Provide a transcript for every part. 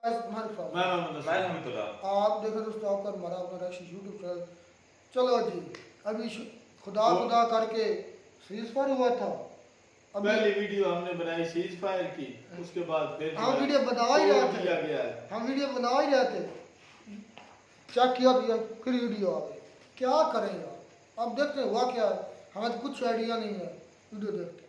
आप देखो दोस्तों, आपका हमारा अपना यूट्यूब चैनल। चलो जी, अभी खुदा तो खुदा करके सीज फायर हुआ था। अभी पहली वीडियो हमने बनाई सीज फायर की, उसके बाद फिर जो हम है वीडियो बना ही तोड़ रहे थे। दिया गया है। हम वीडियो बना ही रहे थे, चेक किया तो फिर वीडियो आ गई। क्या करें यार, अब देखते हैं हुआ क्या है। हमें तो कुछ आइडिया नहीं है, वीडियो देखते हैं।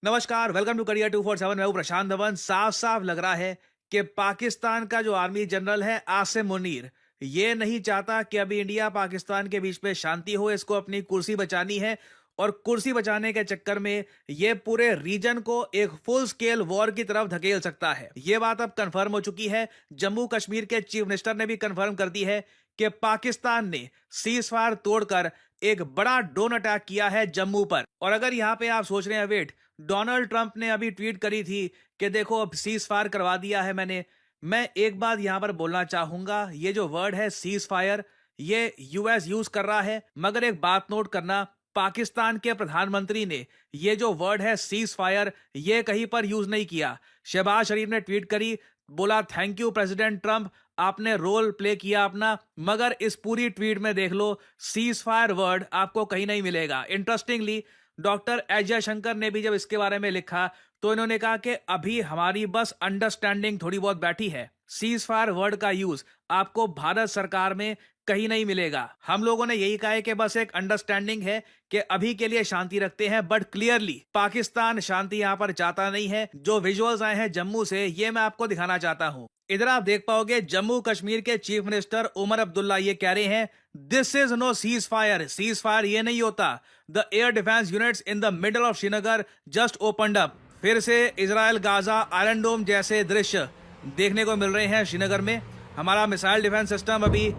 नमस्कार, वेलकम टू करियर 247। मैं हूं प्रशांत धवन। साफ साफ लग रहा है कि पाकिस्तान का जो आर्मी जनरल है आसिम मुनीर, ये नहीं चाहता कि अभी इंडिया पाकिस्तान के बीच में शांति हो। इसको अपनी कुर्सी बचानी है और कुर्सी बचाने के चक्कर में ये पूरे रीजन को एक फुल स्केल वॉर की तरफ धकेल सकता है। ये बात अब कंफर्म हो चुकी है। जम्मू कश्मीर के चीफ मिनिस्टर ने भी कंफर्म कर दी है कि पाकिस्तान ने सीज फायर तोड़कर एक बड़ा ड्रोन अटैक किया है जम्मू पर। और अगर यहां पे आप सोच रहे हैं वेट, डोनाल्ड ट्रंप ने अभी ट्वीट करी थी कि देखो अब सीज फायर करवा दिया है मैंने। मैं एक बात यहां पर बोलना चाहूंगा, ये जो वर्ड है सीज फायर, ये यूएस यूज कर रहा है, मगर एक बात नोट करना, पाकिस्तान के प्रधानमंत्री ने ये जो वर्ड है सीज फायर, ये कहीं पर यूज नहीं किया। शहबाज शरीफ ने ट्वीट करी, बोला थैंक यू प्रेसिडेंट ट्रंप, आपने रोल प्ले किया अपना, मगर इस पूरी ट्वीट में देख लो सीज फायर वर्ड आपको कहीं नहीं मिलेगा। इंटरेस्टिंगली डॉक्टर एस जयशंकर ने भी जब इसके बारे में लिखा तो इन्होंने कहा कि अभी हमारी बस अंडरस्टैंडिंग थोड़ी बहुत बैठी है। सीज फायर वर्ड का यूज आपको भारत सरकार में कहीं नहीं मिलेगा। हम लोगों ने यही कहा है कि बस एक अंडरस्टैंडिंग है कि अभी के लिए शांति रखते हैं, बट क्लियरली पाकिस्तान शांति यहां पर चाहता नहीं है। जो विजुअल्स आए हैं जम्मू से, ये मैं आपको दिखाना चाहता हूं। इधर आप देख पाओगे जम्मू कश्मीर के चीफ मिनिस्टर उमर अब्दुल्ला ये कह रहे हैं this is no ceasefire. Ceasefire ये नहीं होता। The air defence units in the middle of Srinagar just opened up. फिर से इजराइल गाजा आयरन डोम जैसे दृश्य देखने को मिल रहे हैं श्रीनगर में। हमारा मिसाइल डिफेंस सिस्टम अभी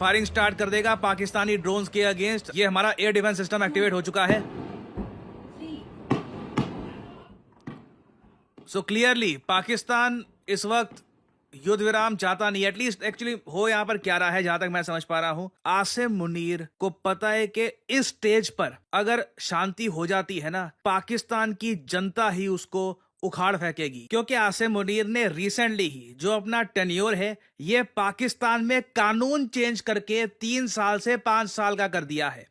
फायरिंग स्टार्ट कर देगा पाकिस्तानी ड्रोन्स के अगेंस्ट। ये हमारा एयर डिफेंस सिस्टम एक्टिवेट हो चुका है। सो क्लियरली पाकिस्तान इस वक्त युद्ध विराम चाहता नहीं। एटलीस्ट एक्चुअली हो यहां पर क्या रहा है, जहां तक मैं समझ पा रहा हूं, आसिम मुनीर को पता है कि इस स्टेज पर अगर शांति हो जाती है ना, पाकिस्तान की जनता ही उसको उखाड़ फेंकेगी। क्योंकि आसिम मुनीर ने रिसेंटली ही जो अपना टेन्योर है, ये पाकिस्तान में कानून चेंज करके 3 साल से 5 साल का कर दिया है।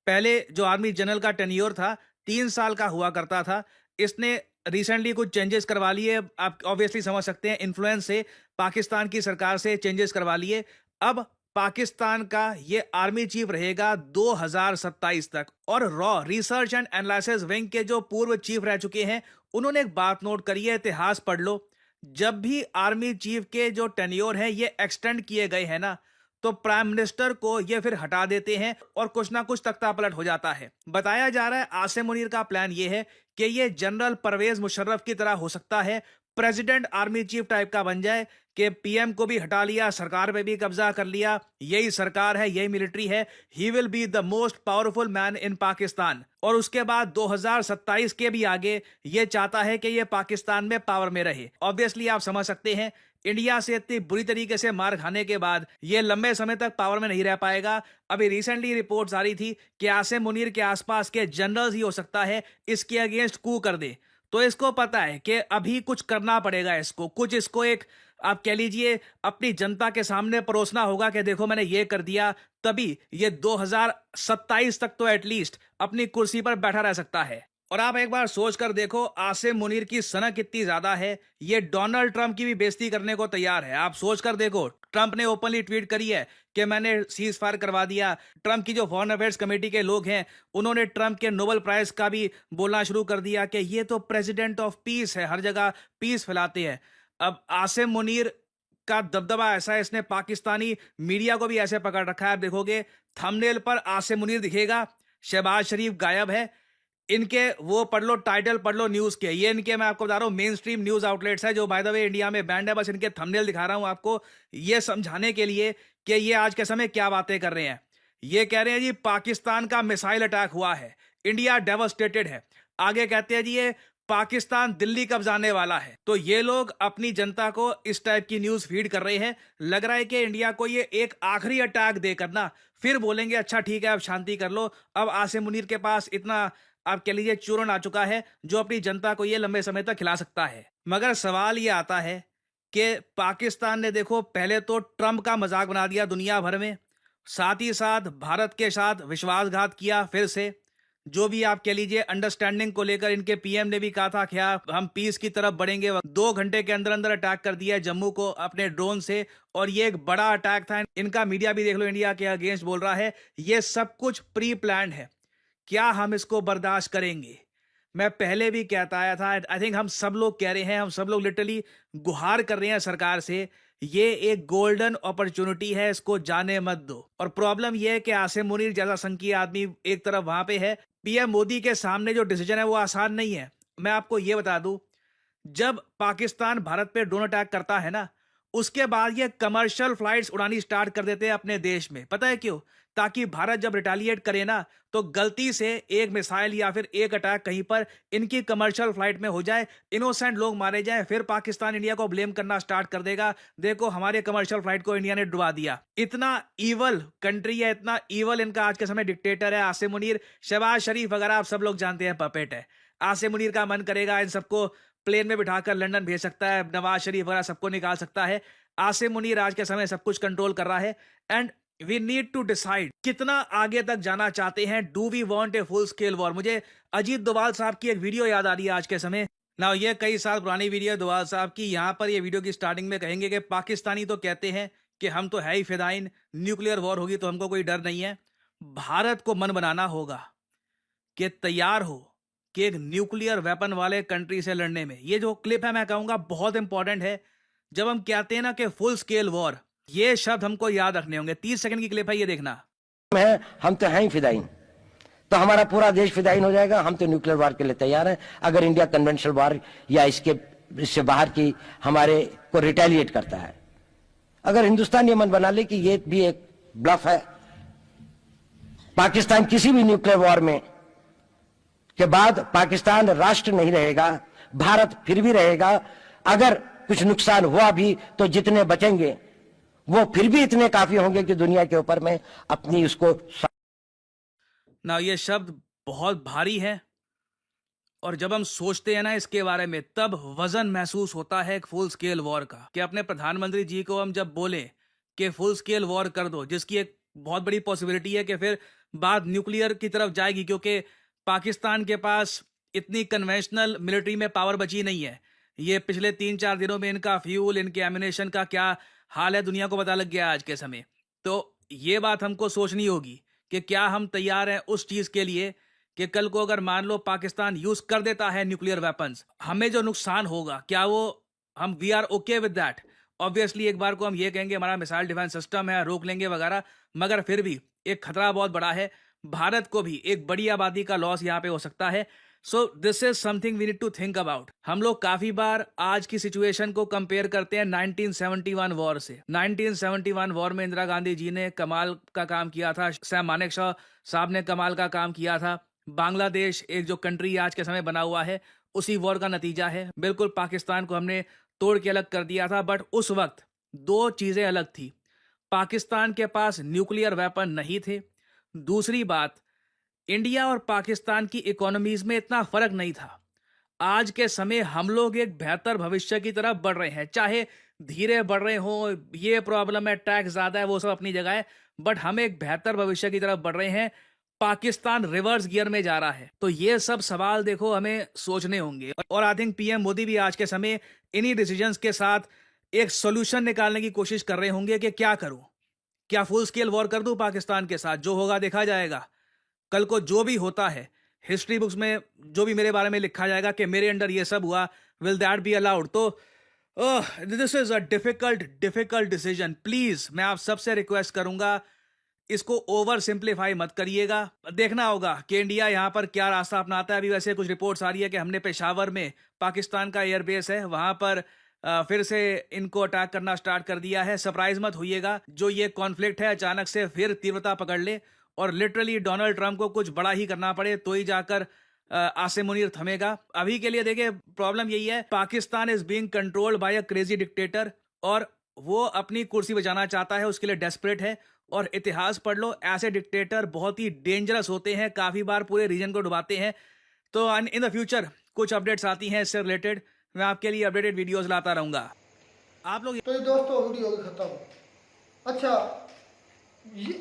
पहले जो आर्मी जनरल का टेन्योर था 3 साल का हुआ करता था, इसने रिसेंटली कुछ चेंजेस करवा लिए। आप ऑब्वियसली समझ सकते हैं, इन्फ्लुएंस से पाकिस्तान की सरकार से चेंजेस करवा लिए। अब पाकिस्तान का ये आर्मी चीफ रहेगा 2027 तक। और raw research and analysis wing के जो पूर्व चीफ रह चुके हैं, उन्होंने एक बात नोट करी है, इतिहास पढ़ लो। जब भी आर्मी चीफ के जो टेन्योर है ये एक्सटेंड किए गए हैं ना, तो प्राइम मिनिस्टर को ये फिर हटा देते हैं और कुछ ना कुछ तख्ता पलट हो जाता है। बताया जा रहा है आसिम मुनीर का प्लान ये है कि ये जनरल परवेज मुशर्रफ की तरह हो सकता है, प्रेसिडेंट आर्मी चीफ टाइप का बन जाए कि पीएम को भी हटा लिया, सरकार पे भी कब्जा कर लिया, यही सरकार है, यही मिलिट्री है, he will be the most powerful man in Pakistan. और उसके बाद 2027 के भी आगे ये चाहता है कि ये पाकिस्तान में पावर में रहे। ऑब्वियसली आप समझ सकते हैं, इंडिया से इतनी बुरी तरीके से मार खाने के बाद ये लंबे समय तक पावर में नहीं रह पाएगा। अभी रिसेंटली रिपोर्ट्स आ रही थी कि आसिम मुनीर के आसपास के जनरल्स ही हो सकता है इसके अगेंस्ट कू कर दे। तो इसको पता है कि अभी कुछ करना पड़ेगा, इसको एक आप कह लीजिए अपनी जनता के सामने परोसना होगा कि देखो मैंने ये कर दिया, तभी ये 2027 तक तो एटलीस्ट अपनी कुर्सी पर बैठा रह सकता है। और आप एक बार सोच कर देखो, आसिम मुनीर की सनक कितनी ज्यादा है, ये डोनाल्ड ट्रंप की भी बेइज्जती करने को तैयार है। आप सोच कर देखो, ट्रंप ने ओपनली ट्वीट करी है कि मैंने सीज फायर करवा दिया। ट्रंप की जो फॉरेन अफेयर्स कमेटी के लोग हैं, उन्होंने ट्रंप के नोबेल प्राइज का भी बोलना शुरू कर दिया कि ये तो प्रेसिडेंट ऑफ पीस है, हर जगह पीस फैलाते हैं। अब आसिम मुनीर का दबदबा ऐसा है, इसने पाकिस्तानी मीडिया को भी ऐसे पकड़ रखा है। आप देखोगे थंबनेल पर आसिम मुनीर दिखेगा, शहबाज शरीफ गायब है। इनके वो पढ़ लो, टाइटल पढ़ लो न्यूज के, ये इनके मैं आपको बता रहा हूं मेन स्ट्रीम न्यूज आउटलेट्स है जो बाय द वे इंडिया में बैंड है। बस इनके थंबनेल दिखा रहा हूं आपको ये समझाने के लिए कि ये आज के समय क्या बातें कर रहे हैं। ये कह रहे हैं जी पाकिस्तान का मिसाइल अटैक हुआ है, इंडिया डेवास्टेटेड है। आगे कहते हैं जी ये पाकिस्तान दिल्ली कब जाने वाला है। तो ये लोग अपनी जनता को इस टाइप की न्यूज फीड कर रहे हैं। लग रहा है कि इंडिया को ये एक आखिरी अटैक देकर ना फिर बोलेंगे अच्छा ठीक है अब शांति कर लो। अब आसिम मुनीर के पास इतना आप कह लीजिए चूरन आ चुका है जो अपनी जनता को ये लंबे समय तक खिला सकता है। मगर सवाल ये आता है कि पाकिस्तान ने देखो पहले तो ट्रंप का मजाक बना दिया दुनिया भर में, साथ ही साथ भारत के साथ विश्वासघात किया। फिर से जो भी आप कह लीजिए अंडरस्टैंडिंग को लेकर इनके पीएम ने भी कहा था क्या हम पीस की तरफ बढ़ेंगे। 2 घंटे के अंदर अंदर अटैक कर दिया जम्मू को अपने ड्रोन से, और ये एक बड़ा अटैक था। इनका मीडिया भी देख लो इंडिया के अगेंस्ट बोल रहा है। ये सब कुछ प्री प्लान्ड है। क्या हम इसको बर्दाश्त करेंगे? मैं पहले भी कहता आया था, आई थिंक हम सब लोग कह रहे हैं, हम सब लोग लिटरली गुहार कर रहे हैं सरकार से, ये एक गोल्डन अपॉर्चुनिटी है, इसको जाने मत दो। और प्रॉब्लम ये है कि आसिम मुनीर जैसा संकीय आदमी एक तरफ वहां पे है, पीएम मोदी के सामने जो डिसीजन है वो आसान नहीं है। मैं आपको ये बता दूं, जब पाकिस्तान भारत पे ड्रोन अटैक करता है ना, उसके बाद ये कमर्शियल फ्लाइट्स उड़ानी स्टार्ट कर देते हैं अपने देश में। पता है क्यों? ताकि भारत जब रिटेलिएट करे ना, तो गलती से एक मिसाइल या फिर एक अटैक कहीं पर इनकी कमर्शियल फ्लाइट में हो जाए, इनोसेंट लोग मारे जाएं, फिर पाकिस्तान इंडिया को ब्लेम करना स्टार्ट कर देगा, देखो हमारे कमर्शियल फ्लाइट को इंडिया ने डुबा दिया। इतना ईवल कंट्री है, इतना ईवल इनका आज के समय डिक्टेटर है आसिम मुनीर। शहबाज शरीफ वगैरह आप सब लोग जानते हैं पपेट है। आसिम मुनीर का मन करेगा इन सबको प्लेन में बिठाकर लंदन भेज सकता है, नवाज शरीफ वगैरह सबको निकाल सकता है। आसिम मुनीर आज के समय सब कुछ कंट्रोल कर रहा है। And we need to decide कितना आगे तक जाना चाहते हैं। Do we want a full scale war? मुझे अजीत डोभाल साहब की एक वीडियो याद आ रही है आज के समय ना, ये कई साल पुरानी वीडियो है डोभाल साहब की। यहां पर ये वीडियो की स्टार्टिंग में कहेंगे कि पाकिस्तानी तो कहते हैं कि हम तो है ही फिदाइन, न्यूक्लियर वॉर होगी तो हमको कोई डर नहीं है। भारत को मन बनाना होगा कि तैयार हो कि एक न्यूक्लियर वेपन वाले कंट्री से लड़ने में। ये जो क्लिप है मैं कहूंगा बहुत इंपॉर्टेंट है। जब हम कहते हैं ना कि फुल स्केल वॉर, ये शब्द हमको याद रखने होंगे। 30 सेकंड की क्लिप है, ये देखना। हम तो हैं ही फिदाइन, तो हमारा पूरा देश फिदाइन हो जाएगा। हम तो न्यूक्लियर वार के लिए तैयार हैं। अगर इंडिया कन्वेंशनल वार या इससे बाहर की हमारे को रिटेलिएट करता है, अगर हिंदुस्तान ये मन बना ले कि ये भी एक ब्लफ है, पाकिस्तान किसी भी न्यूक्लियर वॉर में के बाद पाकिस्तान राष्ट्र नहीं रहेगा, भारत फिर भी रहेगा। अगर कुछ नुकसान हुआ भी तो जितने बचेंगे वो फिर भी इतने काफी होंगे कि दुनिया के ऊपर में अपनी उसको ना। ये शब्द बहुत भारी है, और जब हम सोचते हैं ना इसके बारे में, तब वजन महसूस होता है एक फुल स्केल वॉर का। कि अपने प्रधानमंत्री जी को हम जब बोले कि फुल स्केल वॉर कर दो, जिसकी एक बहुत बड़ी पॉसिबिलिटी है कि फिर बात न्यूक्लियर की तरफ जाएगी, क्योंकि पाकिस्तान के पास इतनी कन्वेंशनल मिलिट्री में पावर बची नहीं है। ये पिछले 3-4 दिनों में इनका फ्यूल, इनके एमिनेशन का क्या हाल है दुनिया को पता लग गया आज के समय। तो ये बात हमको सोचनी होगी कि क्या हम तैयार हैं उस चीज के लिए कि कल को अगर मान लो पाकिस्तान यूज कर देता है न्यूक्लियर वेपन्स, हमें जो नुकसान होगा क्या वो हम we are okay with that? Obviously एक बार को हम ये कहेंगे हमारा मिसाइल डिफेंस सिस्टम है, रोक लेंगे वगैरह, मगर फिर भी एक खतरा बहुत बड़ा है। भारत को भी एक बड़ी आबादी का लॉस यहाँ पे हो सकता है। So this is something we need to think about. हम लोग काफी बार आज की सिचुएशन को कंपेयर करते हैं 1971 वॉर से। 1971 वॉर में इंदिरा गांधी जी ने कमाल का काम किया था, सैम मानेकशॉ साहब ने कमाल का काम किया था। बांग्लादेश एक जो कंट्री आज के समय बना हुआ है, उसी वॉर का नतीजा है। बिल्कुल पाकिस्तान को हमने तोड़ के अलग कर दिया था, बट उस वक्त 2 चीजें अलग थी। पाकिस्तान के पास न्यूक्लियर वेपन नहीं थे, दूसरी बात इंडिया और पाकिस्तान की इकोनॉमीज में इतना फर्क नहीं था। आज के समय हम लोग एक बेहतर भविष्य की तरफ बढ़ रहे हैं, चाहे धीरे बढ़ रहे हो, ये प्रॉब्लम है, टैक्स ज्यादा है, वो सब अपनी जगह है, बट हम एक बेहतर भविष्य की तरफ बढ़ रहे हैं। पाकिस्तान रिवर्स गियर में जा रहा है। तो ये सब सवाल देखो हमें सोचने होंगे, और आई थिंक पीएम मोदी भी आज के समय इन्हीं डिसीजंस के साथ एक सोल्यूशन निकालने की कोशिश कर रहे होंगे कि क्या करूं, क्या फुल स्केल वॉर कर दूं पाकिस्तान के साथ? जो होगा देखा जाएगा। कल को जो भी होता है, हिस्ट्री बुक्स में जो भी मेरे बारे में लिखा जाएगा कि मेरे अंडर ये सब हुआ, विल दैट बी अलाउड? तो this is a difficult decision. Please मैं आप सबसे रिक्वेस्ट करूंगा, इसको ओवर सिंप्लीफाई मत करिएगा। देखना होगा कि इंडिया यहाँ पर क्या रास्ता अपनाता है। अभी वैसे कुछ रिपोर्ट्स आ रही है कि हमने पेशावर में, पाकिस्तान का एयरबेस है, वहां पर फिर से इनको अटैक करना स्टार्ट कर दिया है। सरप्राइज मत होइएगा, जो ये कॉन्फ्लिक्ट है अचानक से फिर तीव्रता पकड़ ले और लिटरली डोनाल्ड ट्रंप को कुछ बड़ा ही करना पड़े तो ही जाकर आसिम मुनीर थमेगा। अभी के लिए देखिए प्रॉब्लम यही है, Pakistan is being controlled by a crazy dictator, और वो अपनी कुर्सी बचाना चाहता है, उसके लिए डेस्परेट है। और इतिहास पढ़ लो, ऐसे डिक्टेटर बहुत ही डेंजरस होते हैं, काफी बार पूरे रीजन को डुबाते हैं। तो इन द फ्यूचर कुछ अपडेट्स आती हैं इससे रिलेटेड, मैं आपके लिए अपडेटेड वीडियोस लाता रहूंगा। आप लोग तो ये दोस्तों वीडियो होगी खत्म। अच्छा ये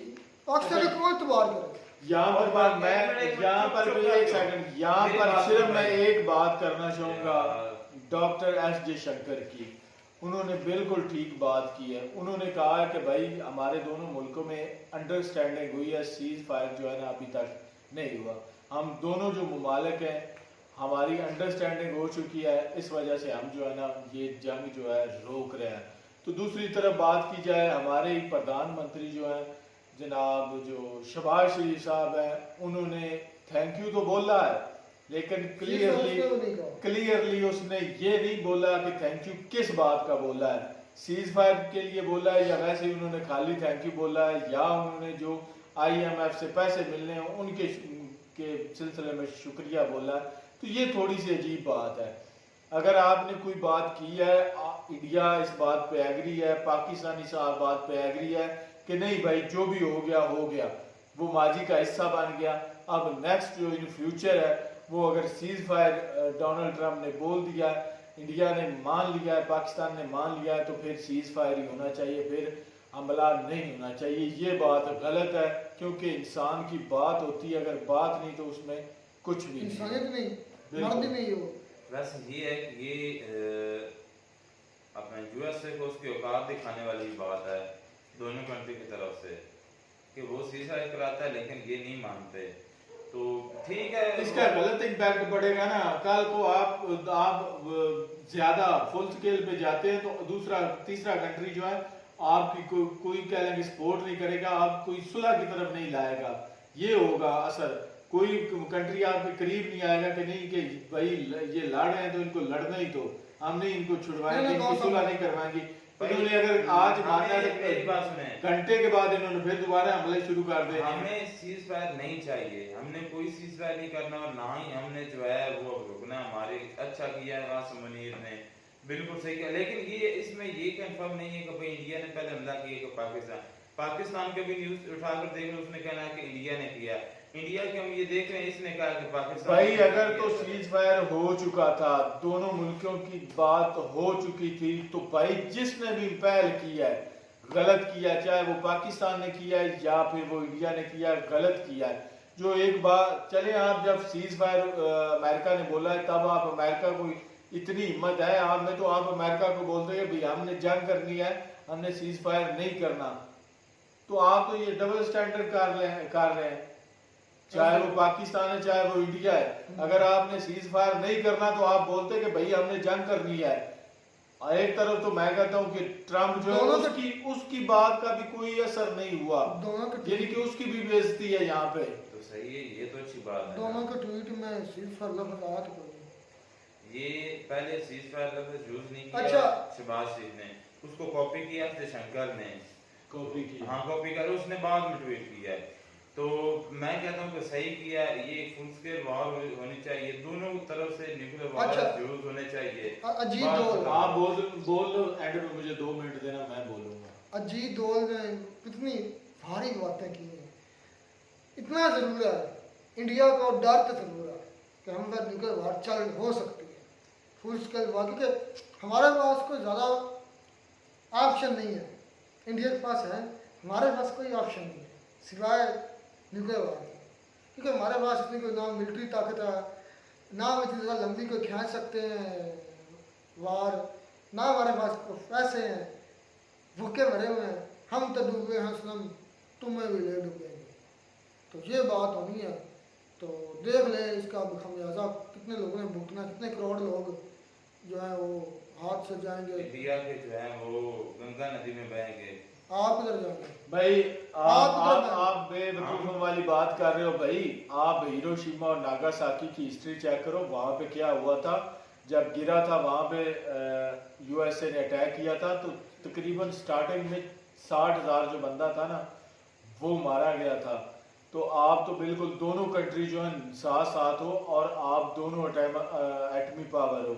अक्सर कौन इतबार करे यहाँ पर भी एक सेकंड, यहाँ पर सिर्फ मैं एक बात करना चाहूंगा डॉक्टर एस जयशंकर की। उन्होंने बिल्कुल ठीक बात की है। उन्होंने कहा है कि भाई हमारे दोनों मुल्कों में अंडरस्टैंडिंग हुई है, सीज फायर जो है ना अभी तक नहीं हुआ। हम दोनों जो ममालिक हैं हमारी अंडरस्टैंडिंग हो चुकी है, इस वजह से हम जो है ना ये जंग जो है रोक रहे हैं। तो दूसरी तरफ बात की जाए, हमारे प्रधानमंत्री जो हैं जनाब जो शहबाज शरीफ साहब हैं, उन्होंने थैंक यू तो बोला है, लेकिन क्लियरली उसने ये नहीं बोला कि थैंक यू किस बात का बोला है, सीज फायर के लिए बोला है या वैसे उन्होंने खाली थैंक यू बोला है, या उन्होंने जो IMF से पैसे मिलने हैं उनके के सिलसिले में शुक्रिया बोला है। तो ये थोड़ी सी अजीब बात है। अगर आपने कोई बात की है, इंडिया इस बात पे एग्री है, पाकिस्तानी साहब बात पे एग्री है कि नहीं भाई जो भी हो गया, वो माजी का हिस्सा बन गया। अब नेक्स्ट जो इन फ्यूचर है वो अगर सीज फायर डोनाल्ड ट्रंप ने बोल दिया है, इंडिया ने मान लिया है, पाकिस्तान ने मान लिया है, तो फिर सीज फायर ही होना चाहिए, फिर हमला नहीं होना चाहिए। ये बात गलत है क्योंकि इंसान की बात होती है, अगर बात नहीं तो उसमें कुछ भी इंसानियत नहीं, मर्द नहीं हो। वैसे ये है कि ये अपने USA को उसकी औकात दिखाने वाली बात है दोनों कंट्री की तरफ से कि वो सीज़फायर कराता है लेकिन ये नहीं मानते। तो ठीक है, इसका गलत इम्पैक्ट पड़ेगा ना। कल को आप ज्यादा फुल स्केल पे जाते हैं तो दूसरा तीसरा कंट्री जो है आपकी कोई कह लेंगे सपोर्ट नहीं करेगा, आप कोई सुलह की तरफ नहीं लाएगा। ये होगा असर। कोई कंट्री आपके करीब नहीं आएगा कि नहीं कि भाई ये लड़ रहे हैं तो इनको लड़ना ही, तो हम नहीं इनको छुड़वाएंगे, इनको सुलह नहीं करवाएंगे। इन्होंने अगर आज माना घंटे के बाद इन्होंने फिर दोबारा हमले शुरू कर दे। हमें सीज फायर नहीं चाहिए, हमने कोई सीज फायर नहीं करना और ना ही हमने जो है वो रुकना। हमारे अच्छा किया है आसिम मुनीर ने, बिल्कुल सही किया, लेकिन ये इसमें ये कंफर्म नहीं है कि भाई इंडिया ने पहले हमला किया कि पाकिस्तान के भी न्यूज उठाकर देख लो, उसने कहना है कि इंडिया ने किया। इंडिया के हम ये देख रहे हैं, इसने कहा कि पाकिस्तान। भाई अगर तो सीज फायर हो चुका था, दोनों मुल्कों की बात हो चुकी थी, तो भाई जिसने भी पहल किया है गलत किया, चाहे वो पाकिस्तान ने किया है या फिर वो इंडिया ने किया है, गलत किया है। जो एक बात चले, आप जब सीज फायर अमेरिका ने बोला है तब आप अमेरिका को इतनी हिम्मत है आप में, तो आप अमेरिका को बोलते हैं भाई हमने जंग करनी है, हमने सीज फायर नहीं करना। तो आप तो ये डबल स्टैंडर्ड कर रहे हैं, चाहे वो पाकिस्तान है चाहे वो इंडिया है। अगर आपने सीज फायर नहीं करना तो आप बोलते कि भाई हमने जंग करनी है। और एक तरफ तो मैं कहता हूँ कि ट्रम्प जो है उसकी बात का भी कोई असर नहीं हुआ, यानी कि उसकी भी बेइज्जती है यहाँ पे। तो सही है, ये तो अच्छी बात है। दोनों के ट्वीट में सीज फायर लफ्ज आया था, ये पहले सीज फायर लफ्ज यूज नहीं किया। अच्छा, शहबाज शरीफ ने उसको कॉपी किया, जयशंकर ने कॉपी की, हाँ कॉपी कर, उसने बाद में ट्वीट किया है। तो मैं कहता हूँ कि सही किया। ये फुल स्केल वॉर होनी चाहिए, दोनों तरफ से न्यूक्लियर वॉर यूज होने चाहिए। अजीत दोल, आप बोल लो एंड में, मुझे 2 मिनट देना, मैं बोलूंगा। अजीत दोल ने कितनी भारी बातें की हैं। इतना जरूर है, इंडिया को डर तो जरूर है कि हम पर न्यूक्लियर वॉर चल हो सकती है, फुल स्केल वॉर, क्योंकि हमारे पास कोई ज़्यादा ऑप्शन नहीं है। इंडिया के पास है, हमारे पास कोई ऑप्शन नहीं है सिवाय न्यूक्लियर वॉर की, क्योंकि हमारे पास इतनी कोई ना मिलिट्री ताकत है, ना हम इतनी ज़्यादा लंबी कोई खींच सकते हैं वार, ना हमारे पास पैसे हैं, भूखे मरे हुए हैं, हम तो डूबे हैं सनम, तुम्हें भी ले डूबेंगे। तो ये बात होनी है, तो देख ले इसका खमियाजा कितने लोगों ने भुगतना, कितने करोड़ लोग जो है वो हाथ से जाएंगे। इंडिया के जो है वो गंगा नदी में बहेंगे। आप इधर जाएंगे भाई, आप बेवकूफों वाली बात कर रहे हो भाई। आप हिरोशिमा और नागासाकी की हिस्ट्री चेक करो, वहां पे क्या हुआ था। जब गिरा था वहां पे USA ने अटैक किया था, तो तकरीबन स्टार्टिंग में 60,000 जो बंदा था ना वो मारा गया था। तो आप तो बिल्कुल दोनों कंट्री जो है साथ साथ हो और आप दोनों एटमी पावर हो।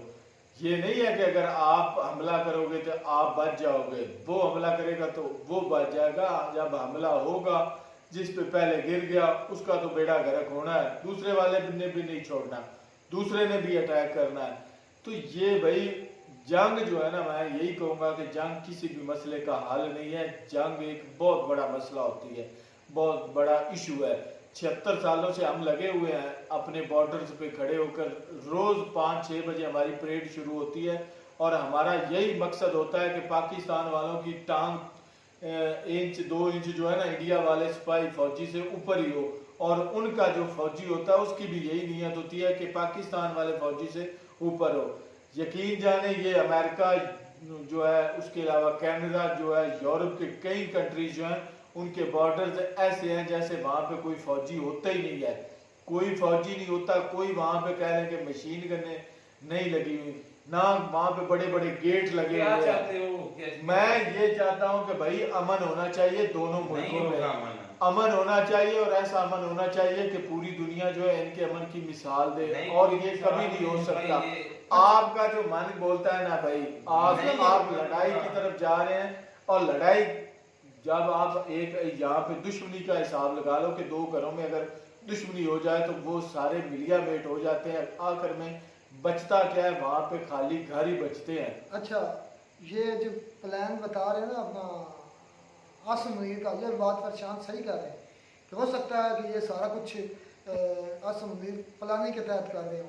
ये नहीं है कि अगर आप हमला करोगे तो आप बच जाओगे, वो हमला करेगा तो वो बच जाएगा। जब हमला होगा जिस पे पहले गिर गया उसका तो बेड़ा गर्क होना है, दूसरे वाले ने भी नहीं छोड़ना। दूसरे ने भी अटैक करना है। तो ये भाई जंग जो है ना, मैं यही कहूँगा कि जंग किसी भी मसले का हल नहीं है। जंग एक बहुत बड़ा मसला होती है, बहुत बड़ा इशू है। 76 सालों से हम लगे हुए हैं अपने बॉर्डर्स पे खड़े होकर, रोज 5-6 बजे हमारी परेड शुरू होती है और हमारा यही मकसद होता है कि पाकिस्तान वालों की टांग 1-2 इंच जो है ना इंडिया वाले सिपाही फौजी से ऊपर ही हो, और उनका जो फौजी होता है उसकी भी यही नीयत होती है कि पाकिस्तान वाले फौजी से ऊपर हो। यकीन जाने ये अमेरिका जो है, उसके अलावा कनाडा जो है, यूरोप के कई कंट्रीज जो हैं उनके बॉर्डर्स ऐसे हैं जैसे वहाँ पे कोई फौजी होता ही नहीं है, कोई फौजी नहीं होता। कोई वहाँ पे कह रहे कि मशीन गने नहीं लगी हुई, ना वहाँ पे बड़े बड़े गेट लगे क्या हुए चाहते हैं। हो? मैं ये चाहता हूँ कि भाई अमन होना चाहिए दोनों मुल्कों में, अमन होना चाहिए, और ऐसा अमन होना चाहिए कि पूरी दुनिया जो है इनके अमन की मिसाल दे, और ये कभी नहीं हो सकता। आपका जो मन बोलता है ना भाई, आप लड़ाई की तरफ जा रहे हैं, और लड़ाई जब आप एक यहाँ पे दुश्मनी का हिसाब लगा लो कि 2 घरों में अगर दुश्मनी हो जाए तो वो सारे मिलिया मेट हो जाते हैं, आखिर में बचता क्या है? वहाँ पे खाली घर ही बचते हैं। अच्छा, ये जो प्लान बता रहे हैं ना अपना आसिम मुनीर का, ये बात पर शांत सही कह रहे हैं कि हो सकता है कि ये सारा कुछ आसिम मुनीर प्लानिंग के तहत कर रहे हो।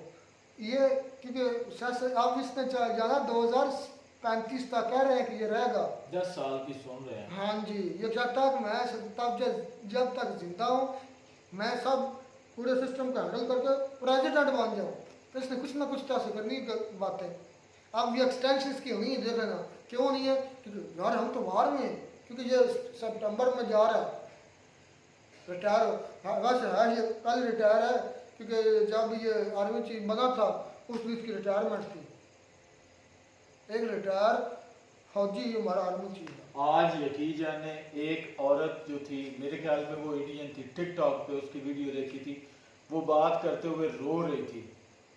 ये क्योंकि आप इसने जाना 2035 तक कह रहे हैं कि ये रहेगा, 10 साल की सुन रहे हैं। हाँ जी, ये जब तक मैं जब तक जिंदा हूँ मैं सब पूरे सिस्टम को हैंडल करके प्रेसिडेंट बन जाऊँ। तो इसने कुछ ना कुछ तो ऐसे करनी बातें। अब ये एक्सटेंशन इसकी हुई है, देख लेना क्यों नहीं है, क्योंकि यार हम तो बाहर में हैं, क्योंकि ये सितंबर में जा रहा है रिटायर। वैसे है ये कल रिटायर है, क्योंकि जब ये आर्मी चीफ बना था उस दिन इसकी रिटायरमेंट थी। एक रिटायर फौजी हमारा आर्मी चीफ है। आज यकीन जाने एक औरत जो थी, मेरे ख्याल में वो इंडियन थी, टिकटॉक पे उसकी वीडियो देखी थी, वो बात करते हुए रो रही थी।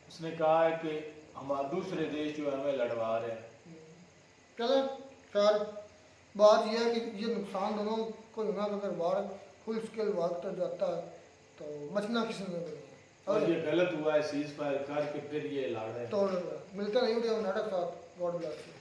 उसने कहा है कि हमारे दूसरे देश जो है हमें लड़वा रहे हैं। चलो खैर, बात यह है कि ये नुकसान दोनों को होना, अगर बाहर फुल स्केल वार कर जाता है तो बचना किसी ने नहीं है। और ये गलत हुआ है, सीज फायर करके फिर ये लड़ रहे हैं। तो मिलते नहीं वीडियो नाटक साथ। God bless you.